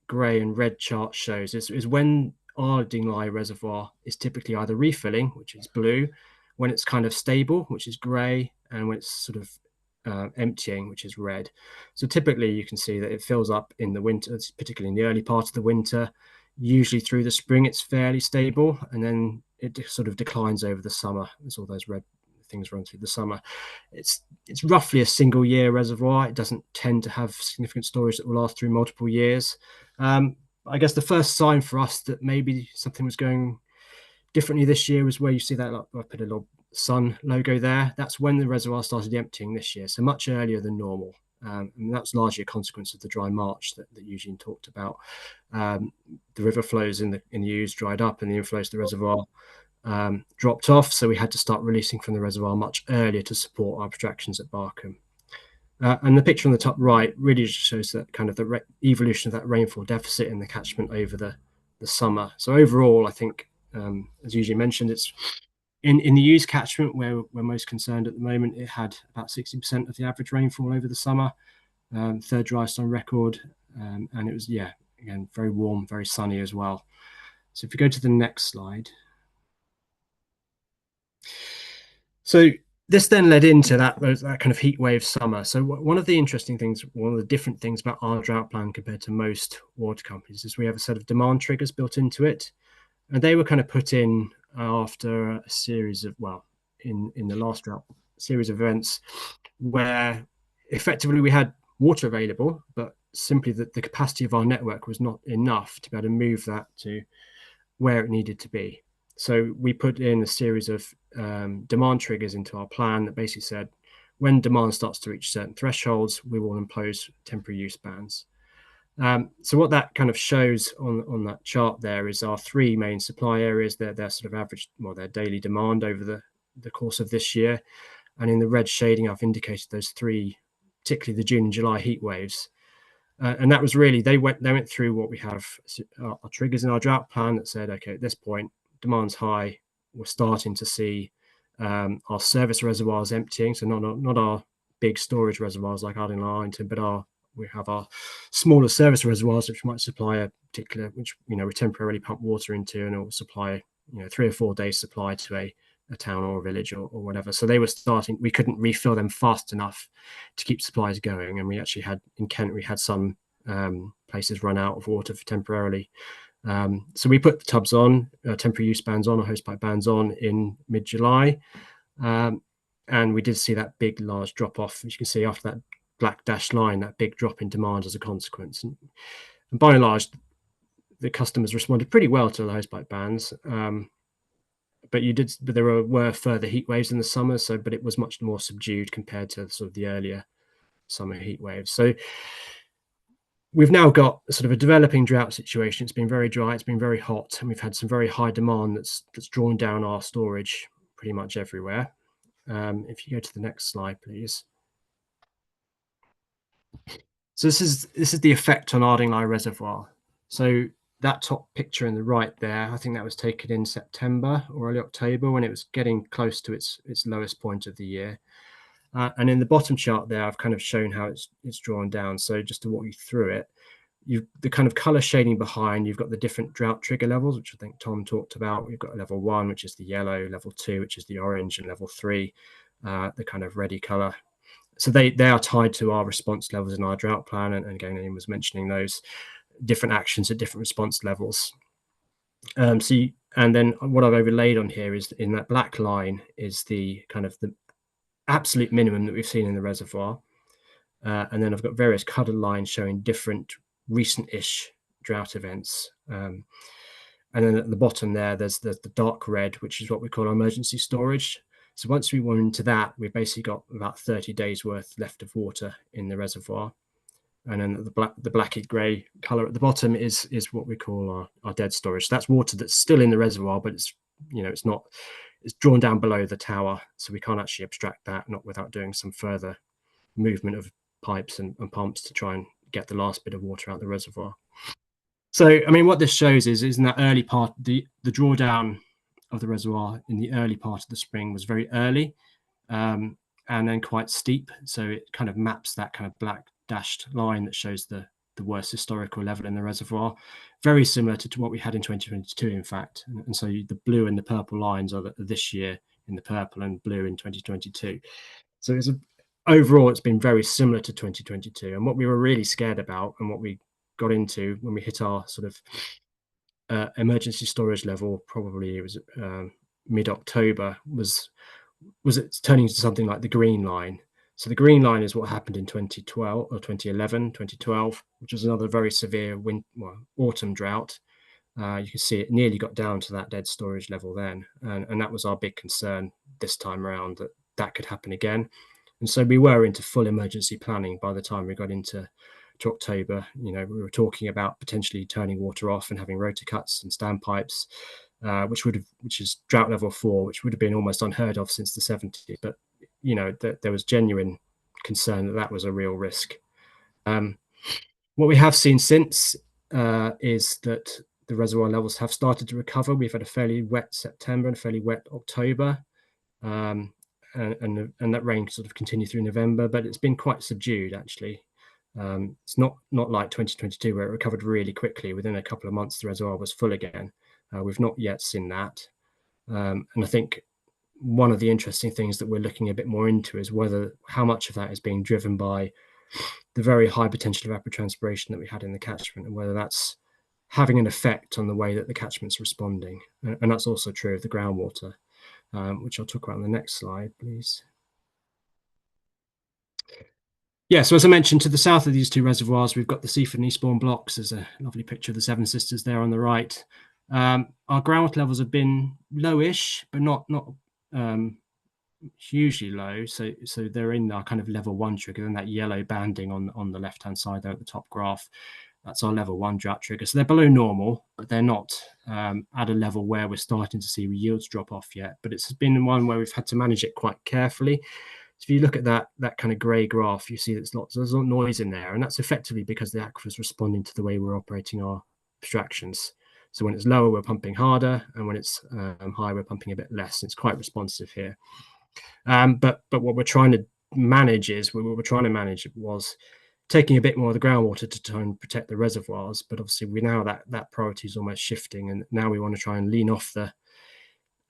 Speaker 5: grey and red chart shows is when Ardingly Reservoir is typically either refilling, which is blue, when it's kind of stable, which is grey, and when it's sort of emptying, which is red. So typically you can see that it fills up in the winter, particularly in the early part of the winter. Usually through the spring it's fairly stable, and then it sort of declines over the summer as all those red things run through the summer. It's roughly a single year reservoir. It doesn't tend to have significant storage that will last through multiple years. I guess the first sign for us that maybe something was going differently this year was where you see that, I put a little sun logo there. That's when the reservoir started emptying this year, so much earlier than normal. And that's largely a consequence of the dry March that Eugene talked about. The river flows in the Ouse dried up, and the inflows to the reservoir dropped off, so we had to start releasing from the reservoir much earlier to support our projections at Barkham. And the picture on the top right really just shows that kind of the evolution of that rainfall deficit in the catchment over the summer. So overall, I think, as Eugene mentioned, it's in the Ouse catchment where we're most concerned at the moment. It had about 60% of the average rainfall over the summer, third driest on record, and it was, yeah, again, very warm, very sunny as well. So if you go to the next slide. So this then led into that kind of heat wave summer. So one of the interesting things, one of the different things about our drought plan compared to most water companies is we have a set of demand triggers built into it. And they were kind of put in after a series of, well, in the last drought, series of events where effectively we had water available, but simply that the capacity of our network was not enough to be able to move that to where it needed to be. So we put in a series of demand triggers into our plan that basically said, when demand starts to reach certain thresholds, we will impose temporary use bans. So what that kind of shows on that chart there is our three main supply areas, their sort of average, well, their daily demand over the course of this year. And in the red shading, I've indicated those three, particularly the June and July heat waves. And that was really, they went through what we have, our triggers in our drought plan that said, okay, at this point, demand's high. We're starting to see our service reservoirs emptying. So not our big storage reservoirs like Ardingly Arlington, but we have our smaller service reservoirs, which might supply a particular, which, we temporarily pump water into, and it will supply, 3 or 4 days supply to a town or a village or whatever. So they were starting, we couldn't refill them fast enough to keep supplies going. And we actually had, in Kent, we had some places run out of water for temporarily. So we put the tubs on, temporary use bans on, or hosepipe bans on in mid-July. And we did see that big, large drop off, as you can see after that black dashed line, that big drop in demand as a consequence. And by and large, the customers responded pretty well to the hosepipe bans. But there were further heat waves in the summer, but it was much more subdued compared to sort of the earlier summer heat waves. So we've now got sort of a developing drought situation. It's been very dry, it's been very hot, and we've had some very high demand that's drawn down our storage pretty much everywhere. If you go to the next slide, please. So this is the effect on Ardingly Reservoir. So that top picture in the right there, I think that was taken in September or early October when it was getting close to its lowest point of the year. And in the bottom chart there, I've kind of shown how it's drawn down. So just to walk you through it, the kind of color shading behind, you've got the different drought trigger levels, which I think Tom talked about. We've got level 1, which is the yellow, level 2, which is the orange, and level 3, the kind of reddy color. So they are tied to our response levels in our drought plan. And again, Ian was mentioning those different actions at different response levels. And then what I've overlaid on here is, in that black line, is the kind of the absolute minimum that we've seen in the reservoir. And then I've got various colored lines showing different recent-ish drought events. And then at the bottom there's the dark red, which is what we call our emergency storage. So once we went into that, we've basically got about 30 days worth left of water in the reservoir. And then the blacky grey colour at the bottom is what we call our dead storage. So that's water that's still in the reservoir, but it's drawn down below the tower, so we can't actually abstract that, not without doing some further movement of pipes and pumps to try and get the last bit of water out the reservoir. So, I mean, what this shows is in that early part, the drawdown of the reservoir in the early part of the spring was very early, and then quite steep. So it kind of maps that kind of black dashed line that shows the worst historical level in the reservoir, very similar to what we had in 2022, in fact. And so the blue and the purple lines are this year in the purple and blue in 2022. So overall, it's been very similar to 2022. And what we were really scared about and what we got into when we hit our sort of emergency storage level, probably it was mid-October, was it turning into something like the green line. So the green line is what happened in 2012 or 2011, 2012, which was another very severe autumn drought. You can see it nearly got down to that dead storage level then. And that was our big concern this time around, that could happen again. And so we were into full emergency planning by the time we got into October. We were talking about potentially turning water off and having rotor cuts and standpipes, which is drought level 4, which would have been almost unheard of since the 70s. But there was genuine concern that was a real risk. What we have seen since is that the reservoir levels have started to recover. We've had a fairly wet September and a fairly wet October, and that rain sort of continued through November, but it's been quite subdued actually. It's not like 2022 where it recovered really quickly. Within a couple of months, the reservoir was full again. We've not yet seen that, and I think one of the interesting things that we're looking a bit more into is how much of that is being driven by the very high potential evapotranspiration that we had in the catchment, and whether that's having an effect on the way that the catchment's responding. And that's also true of the groundwater, which I'll talk about on the next slide, please. Yeah, so as I mentioned, to the south of these two reservoirs, we've got the Seaford and Eastbourne blocks. There's a lovely picture of the Seven Sisters there on the right. Our groundwater levels have been lowish, but not hugely low. So they're in our kind of level 1 trigger, and that yellow banding on the left-hand side there at the top graph, that's our level 1 drought trigger. So they're below normal, but they're not at a level where we're starting to see yields drop off yet. But it's been one where we've had to manage it quite carefully. So if you look at that kind of grey graph, you see there's a lot of noise in there, and that's effectively because the aquifer is responding to the way we're operating our abstractions. So when it's lower, we're pumping harder, and when it's higher, we're pumping a bit less. It's quite responsive here. But what we're trying to manage was taking a bit more of the groundwater to try and protect the reservoirs. But obviously, that priority is almost shifting, and now we want to try and lean off the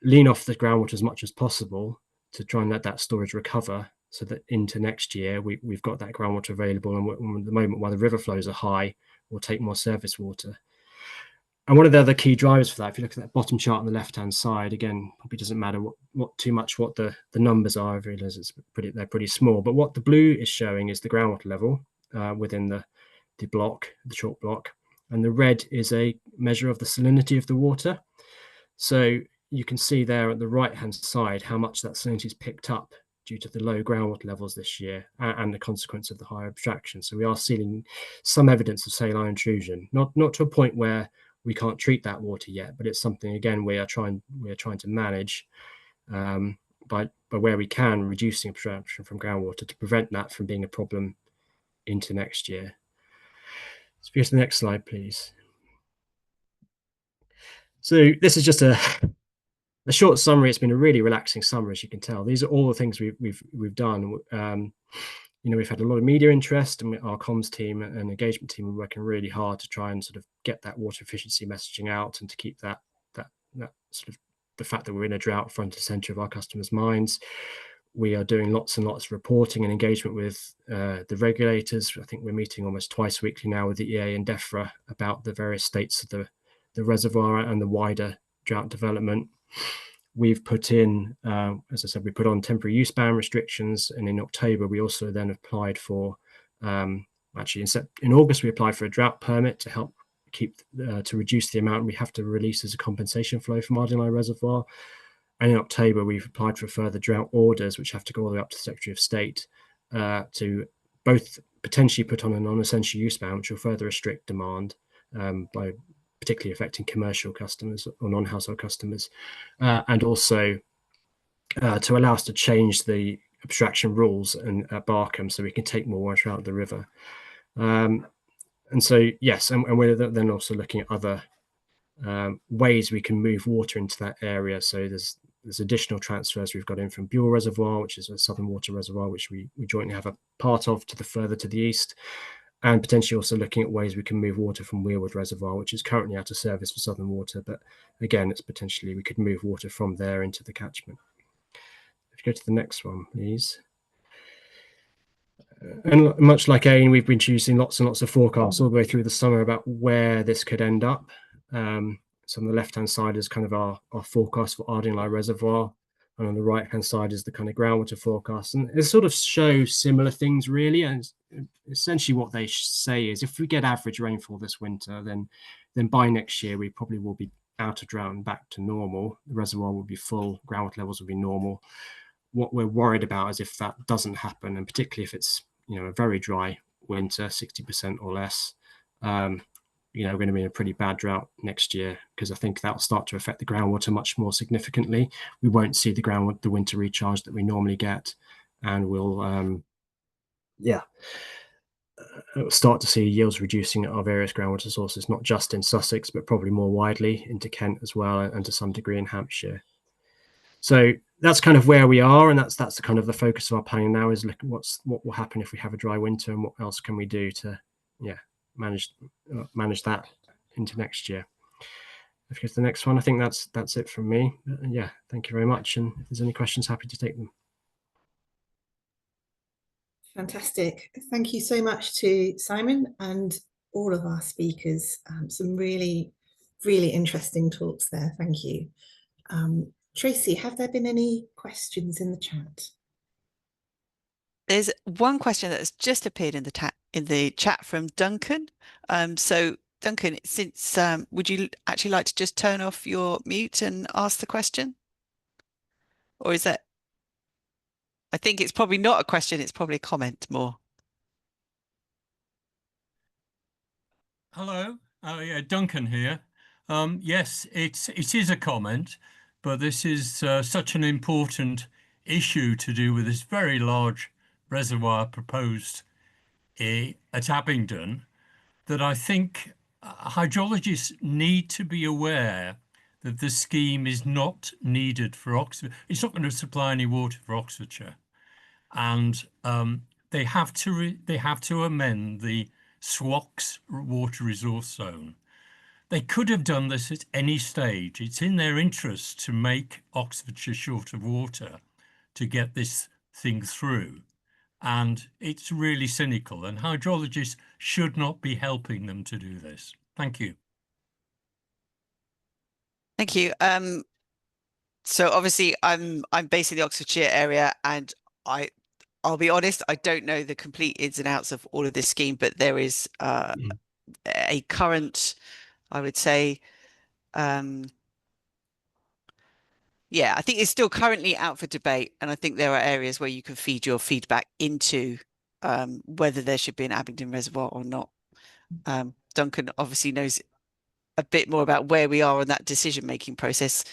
Speaker 5: groundwater as much as possible to try and let that storage recover, so that into next year we've got that groundwater available. And at the moment, while the river flows are high, we'll take more surface water. And one of the other key drivers for that, if you look at that bottom chart on the left-hand side, again, probably doesn't matter what the numbers are. I realize they're pretty small. But what the blue is showing is the groundwater level within the chalk block, and the red is a measure of the salinity of the water. So you can see there at the right-hand side how much that salinity is picked up due to the low groundwater levels this year and the consequence of the higher abstraction. So we are seeing some evidence of saline intrusion, not to a point where we can't treat that water yet, but it's something, again, we are trying to manage by where we can, reducing abstraction from groundwater to prevent that from being a problem into next year. So if you go to the next slide, please. So this is just a short summary. It's been a really relaxing summer, as you can tell. These are all the things we've done. We've had a lot of media interest, and our comms team and engagement team are working really hard to try and sort of get that water efficiency messaging out, and to keep that sort of the fact that we're in a drought front and center of our customers' minds. We are doing lots and lots of reporting and engagement with the regulators. I think we're meeting almost twice weekly now with the EA and DEFRA about the various states of the reservoir and the wider drought development. We've put in, as I said, we put on temporary use ban restrictions, and in October we also then applied for, actually in August we applied for a drought permit to help to reduce the amount we have to release as a compensation flow from Ardingly Reservoir. And in October, we've applied for further drought orders, which have to go all the way up to the Secretary of State to both potentially put on a non-essential use ban, which will further restrict demand by particularly affecting commercial customers or non-household customers, and also to allow us to change the abstraction rules at Barkham so we can take more water out of the river. And so, yes, and we're then also looking at other ways we can move water into that area. So there's additional transfers we've got in from Buell Reservoir, which is a southern water reservoir, which we jointly have a part of further to the east, and potentially also looking at ways we can move water from Weirwood Reservoir, which is currently out of service for southern water, but again, it's potentially we could move water from there into the catchment. If you go to the next one, please. And much like Ain, we've been choosing lots and lots of forecasts all the way through the summer about where this could end up. So on the left-hand side is kind of our forecast for Ardingly Reservoir, and on the right-hand side is the kind of groundwater forecast. And it sort of shows similar things, really. And essentially what they say is if we get average rainfall this winter, then by next year, we probably will be out of drought and back to normal. The reservoir will be full, groundwater levels will be normal. What we're worried about is if that doesn't happen, and particularly if it's a very dry winter, 60% or less, we're going to be in a pretty bad drought next year, because I think that will start to affect the groundwater much more significantly. We won't see the winter recharge that we normally get, and we'll start to see yields reducing at our various groundwater sources, not just in Sussex, but probably more widely into Kent as well, and to some degree in Hampshire. So that's kind of where we are, and that's the kind of the focus of our planning now, is looking what will happen if we have a dry winter, and what else can we do to manage that into next year. If you go to the next one, I think that's it from me. Yeah, thank you very much, and if there's any questions, happy to take them.
Speaker 1: Fantastic. Thank you so much to Simon and all of our speakers. Some really, really interesting talks there. Thank you. Tracy, have there been any questions in the chat?
Speaker 6: There's one question that has just appeared in the chat from Duncan. So Duncan, since would you actually like to just turn off your mute and ask the question? Or is that? I think it's probably not a question, it's probably a comment more.
Speaker 7: Hello, yeah, Duncan here. Yes, it is a comment, but this is such an important issue to do with this very large reservoir proposed at Abingdon, that I think hydrologists need to be aware that the scheme is not needed for Oxford. It's not going to supply any water for Oxfordshire, and they have to amend the SWOX water resource zone. They could have done this at any stage. It's in their interest to make Oxfordshire short of water to get this thing through. And it's really cynical, and hydrologists should not be helping them to do this. Thank you.
Speaker 6: Thank you. So obviously I'm based in the Oxfordshire area, and I'll be honest, I don't know the complete ins and outs of all of this scheme, but there is a current, I would say, yeah, I think it's still currently out for debate, and I think there are areas where you can feed your feedback into whether there should be an Abingdon Reservoir or not. Duncan obviously knows a bit more about where we are on that decision-making process.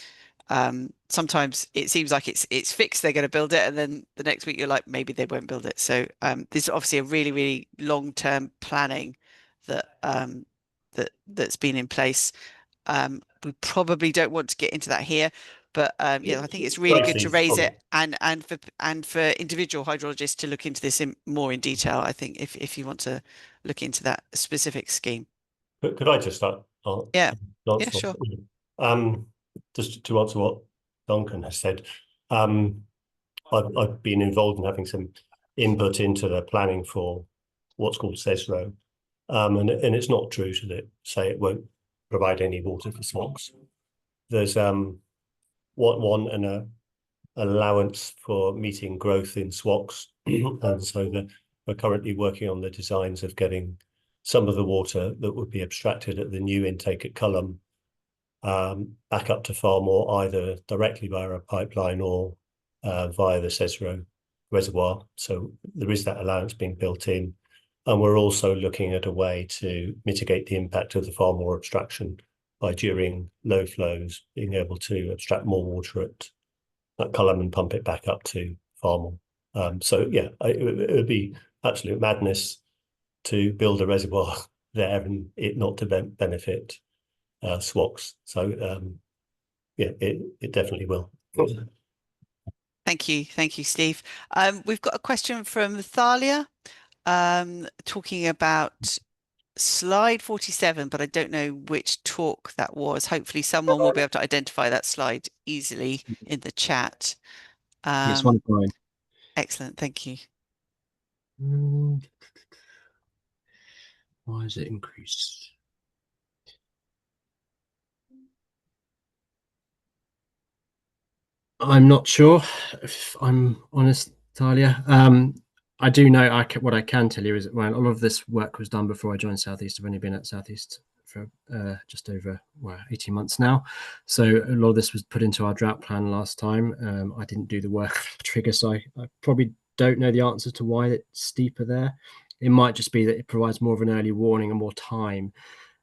Speaker 6: Sometimes it seems like it's fixed, they're going to build it, and then the next week you're like, maybe they won't build it. So there's obviously a really, really long-term planning that's been in place. We probably don't want to get into that here, but yeah, I think it's really good to raise it, and for individual hydrologists to look into this more in detail. I think if you want to look into that specific scheme.
Speaker 8: Could I just start?
Speaker 6: Yeah, sure.
Speaker 8: Just to answer what Duncan has said, I've been involved in having some input into the planning for what's called CESRO, and it's not true to say it won't provide any water for SWOX. There's an allowance for meeting growth in SWOX, and so we're currently working on the designs of getting some of the water that would be abstracted at the new intake at Culham back up to Farmore, either directly via a pipeline or via the Cesro reservoir. So there is that allowance being built in. And we're also looking at a way to mitigate the impact of the Farmore obstruction by, during low flows, being able to abstract more water at Culham and pump it back up to Farmore. So yeah, it would be absolute madness to build a reservoir there and it not to benefit SWOCs. So yeah, it definitely will.
Speaker 6: Thank you, Steve. We've got a question from Thalia, talking about slide 47, but I don't know which talk that was. Hopefully someone will be able to identify that slide easily in the chat.
Speaker 5: It's one of mine.
Speaker 6: Excellent, thank you.
Speaker 5: Why is it increased? I'm not sure, if I'm honest, Talia. I do know what I can tell you is that when a lot of this work was done before I joined Southeast. I've only been at Southeast for just over 18 months now. So a lot of this was put into our drought plan last time. I didn't do the work for the trigger, so I probably don't know the answer to why it's steeper there. It might just be that it provides more of an early warning and more time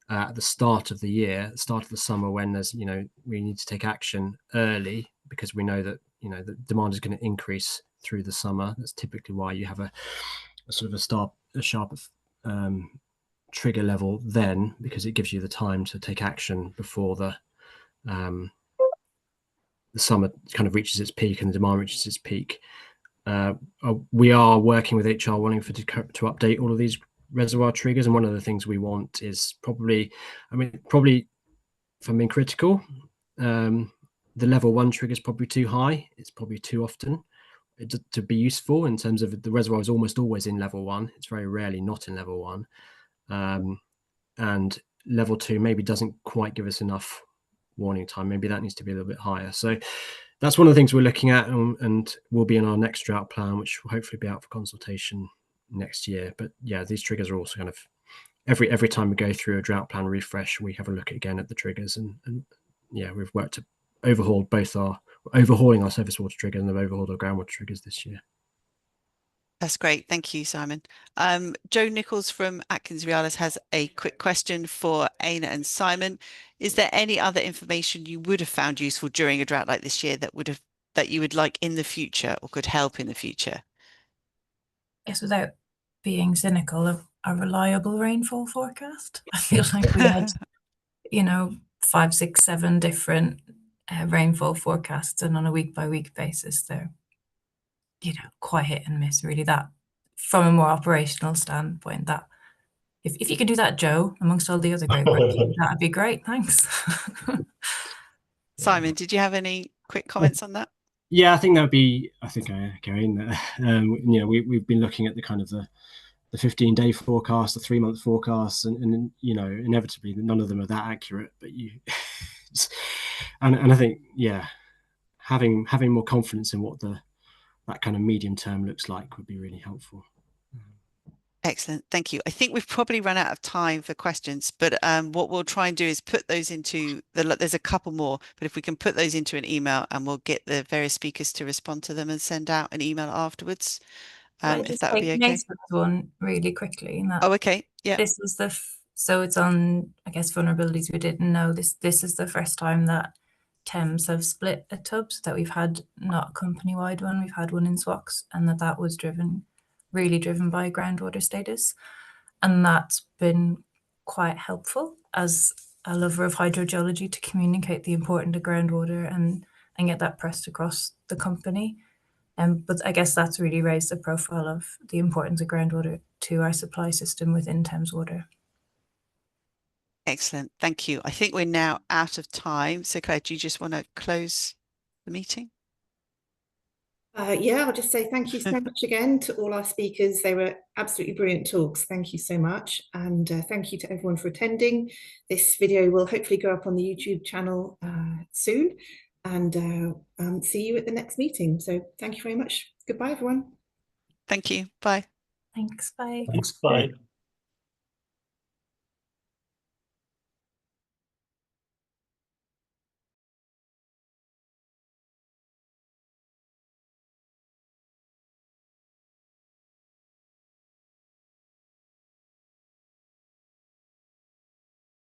Speaker 5: at the start of the year, the start of the summer, when there's, we need to take action early because we know that, the demand is going to increase through the summer. That's typically why you have a sort of a sharp trigger level then, because it gives you the time to take action before the summer kind of reaches its peak and the demand reaches its peak. We are working with HR Wallingford to update all of these reservoir triggers, and one of the things we want is probably if I'm being critical, the level 1 trigger is probably too high. It's probably too often to be useful, in terms of the reservoir is almost always in level 1. It's very rarely not in level 1, and level 2 maybe doesn't quite give us enough warning time. Maybe that needs to be a little bit higher. So that's one of the things we're looking at, and will be in our next drought plan, which will hopefully be out for consultation next year. But yeah, these triggers are also kind of every time we go through a drought plan refresh, we have a look again at the triggers, and yeah, we've worked to overhauling our surface water triggers, and they've overhauled our groundwater triggers this year.
Speaker 6: That's great. Thank you, Simon. Joe Nichols from Atkins Realis has a quick question for Aina and Simon. Is there any other information you would have found useful during a drought like this year that you would like in the future or could help in the future?
Speaker 4: Yes, without being cynical, a reliable rainfall forecast. I feel like we had, 5, 6, 7 different rainfall forecasts, and on a week-by-week basis, they're, quite hit and miss, really. That, from a more operational standpoint, that if you could do that, Joe, amongst all the other great work, that'd be great. Thanks.
Speaker 6: Simon, did you have any quick comments on that?
Speaker 5: Yeah, I think I echo in there. We've been looking at the kind of the 15-day forecast, the 3-month forecast, and inevitably none of them are that accurate. But and I think, yeah, having more confidence in what that kind of medium term looks like would be really helpful.
Speaker 6: Excellent, thank you. I think we've probably run out of time for questions, but what we'll try and do is put those into there's a couple more, but if we can put those into an email, and we'll get the various speakers to respond to them and send out an email afterwards. If that would be okay.
Speaker 4: One really quickly.
Speaker 6: Okay, yeah.
Speaker 4: This is so it's on, I guess, vulnerabilities we didn't know. This is the first time that Thames have split a tub, so that we've had not a company-wide one, we've had one in SWOCs, and that was really driven by groundwater status, and that's been quite helpful as a lover of hydrogeology to communicate the importance of groundwater and get that pressed across the company. But I guess that's really raised the profile of the importance of groundwater to our supply system within Thames Water.
Speaker 6: Excellent, thank you. I think we're now out of time. So Claire, do you just want to close the meeting?
Speaker 1: Yeah, I'll just say thank you so much again to all our speakers. They were absolutely brilliant talks. Thank you so much. And thank you to everyone for attending. This video will hopefully go up on the YouTube channel soon. And see you at the next meeting. So thank you very much. Goodbye, everyone.
Speaker 6: Thank you. Bye.
Speaker 4: Thanks. Bye.
Speaker 8: Thanks. Bye.